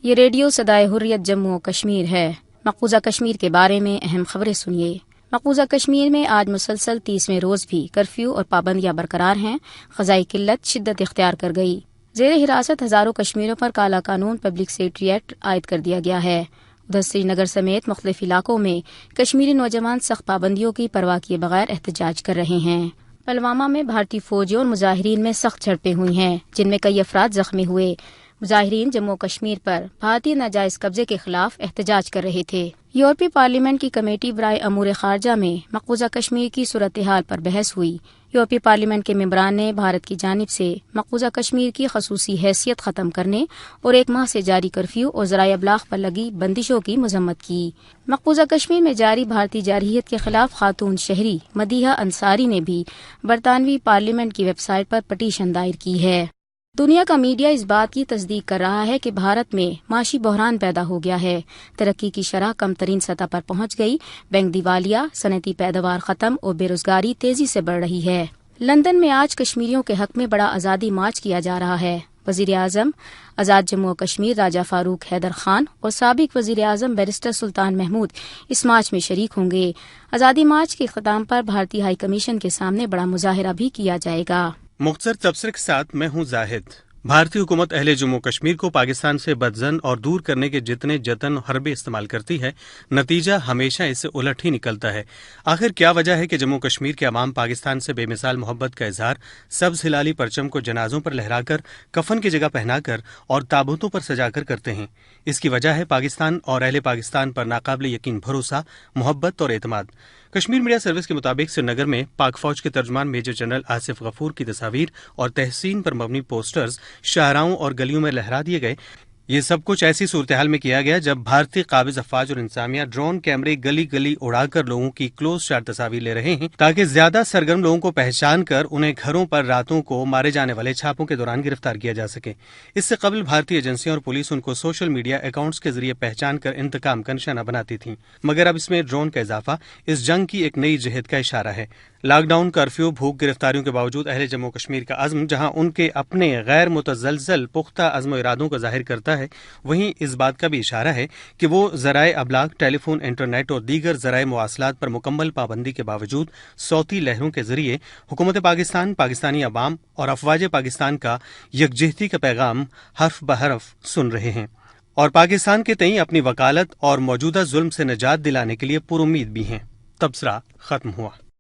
یہ ریڈیو صدائے حریت جموں و کشمیر ہے۔ مقبوضہ کشمیر کے بارے میں اہم خبریں سنیے۔ مقبوضہ کشمیر میں آج مسلسل 30ویں روز بھی کرفیو اور پابندیاں برقرار ہیں۔ غذائی قلت شدت اختیار کر گئی۔ زیر حراست ہزاروں کشمیریوں پر کالا قانون پبلک سیکریٹری ایکٹ عائد کر دیا گیا ہے۔ ادھر سری نگر سمیت مختلف علاقوں میں کشمیری نوجوان سخت پابندیوں کی پرواہ کیے بغیر احتجاج کر رہے ہیں۔ پلوامہ میں بھارتی فوجیوں اور مظاہرین میں سخت جھڑپیں ہوئی ہیں، جن میں کئی افراد زخمی ہوئے۔ مظاہرین جموں کشمیر پر بھارتی ناجائز قبضے کے خلاف احتجاج کر رہے تھے۔ یورپی پارلیمنٹ کی کمیٹی برائے امور خارجہ میں مقبوضہ کشمیر کی صورتحال پر بحث ہوئی۔ یورپی پارلیمنٹ کے ممبران نے بھارت کی جانب سے مقبوضہ کشمیر کی خصوصی حیثیت ختم کرنے اور 1 ماہ سے جاری کرفیو اور ذرائع ابلاغ پر لگی بندشوں کی مذمت کی۔ مقبوضہ کشمیر میں جاری بھارتی جارحیت کے خلاف خاتون شہری مدیحہ انصاری نے بھی برطانوی پارلیمنٹ کی ویب سائٹ پر پٹیشن دائر کی ہے۔ دنیا کا میڈیا اس بات کی تصدیق کر رہا ہے کہ بھارت میں معاشی بحران پیدا ہو گیا ہے۔ ترقی کی شرح کم ترین سطح پر پہنچ گئی، بینک دیوالیہ، صنعتی پیداوار ختم اور بے روزگاری تیزی سے بڑھ رہی ہے۔ لندن میں آج کشمیریوں کے حق میں بڑا آزادی مارچ کیا جا رہا ہے۔ وزیر اعظم آزاد جموں و کشمیر راجہ فاروق حیدر خان اور سابق وزیر اعظم بیرسٹر سلطان محمود اس مارچ میں شریک ہوں گے۔ آزادی مارچ کے اختتام پر بھارتی ہائی کمیشن کے سامنے بڑا مظاہرہ بھی کیا جائے گا۔ مختصر تبصرے کے ساتھ میں ہوں زاہد۔ بھارتی حکومت اہل جموں کشمیر کو پاکستان سے بدظن اور دور کرنے کے جتنے جتن و حربے استعمال کرتی ہے، نتیجہ ہمیشہ اس سے الٹ ہی نکلتا ہے۔ آخر کیا وجہ ہے کہ جموں کشمیر کے عوام پاکستان سے بے مثال محبت کا اظہار سبز ہلالی پرچم کو جنازوں پر لہرا کر، کفن کی جگہ پہنا کر اور تابوتوں پر سجا کر کرتے ہیں؟ اس کی وجہ ہے پاکستان اور اہل پاکستان پر ناقابل یقین بھروسہ، محبت اور اعتماد۔ کشمیر میڈیا سروس کے مطابق سری نگر میں پاک فوج کے ترجمان میجر جنرل آصف غفور کی تصاویر اور تحسین پر مبنی پوسٹرز شاہراہوں اور گلیوں میں لہرا دیے گئے۔ یہ سب کچھ ایسی صورتحال میں کیا گیا جب بھارتی قابض افواج اور انتظامیہ ڈرون کیمرے گلی گلی اڑا کر لوگوں کی کلوز شاٹ تصاویر لے رہے ہیں، تاکہ زیادہ سرگرم لوگوں کو پہچان کر انہیں گھروں پر راتوں کو مارے جانے والے چھاپوں کے دوران گرفتار کیا جا سکے۔ اس سے قبل بھارتی ایجنسیاں اور پولیس ان کو سوشل میڈیا اکاؤنٹس کے ذریعے پہچان کر انتقام کا نشانہ بناتی تھیں، مگر اب اس میں ڈرون کا اضافہ اس جنگ کی ایک نئی جہت کا اشارہ ہے۔ لاک ڈاؤن، کرفیو، بھوک، گرفتاریوں کے باوجود اہل جموں کشمیر کا عزم جہاں ان کے اپنے غیر متزلزل پختہ عزم و ارادوں کا ظاہر کرتا ہے، وہیں اس بات کا بھی اشارہ ہے کہ وہ ذرائع ابلاغ، ٹیلی فون، انٹرنیٹ اور دیگر ذرائع مواصلات پر مکمل پابندی کے باوجود صوتی لہروں کے ذریعے حکومت پاکستان، پاکستانی عوام اور افواج پاکستان کا یکجہتی کا پیغام حرف بحرف سن رہے ہیں، اور پاکستان کے تئیں اپنی وکالت اور موجودہ ظلم سے نجات دلانے کے لیے پر امید بھی ہیں۔ تبصرہ ختم ہوا۔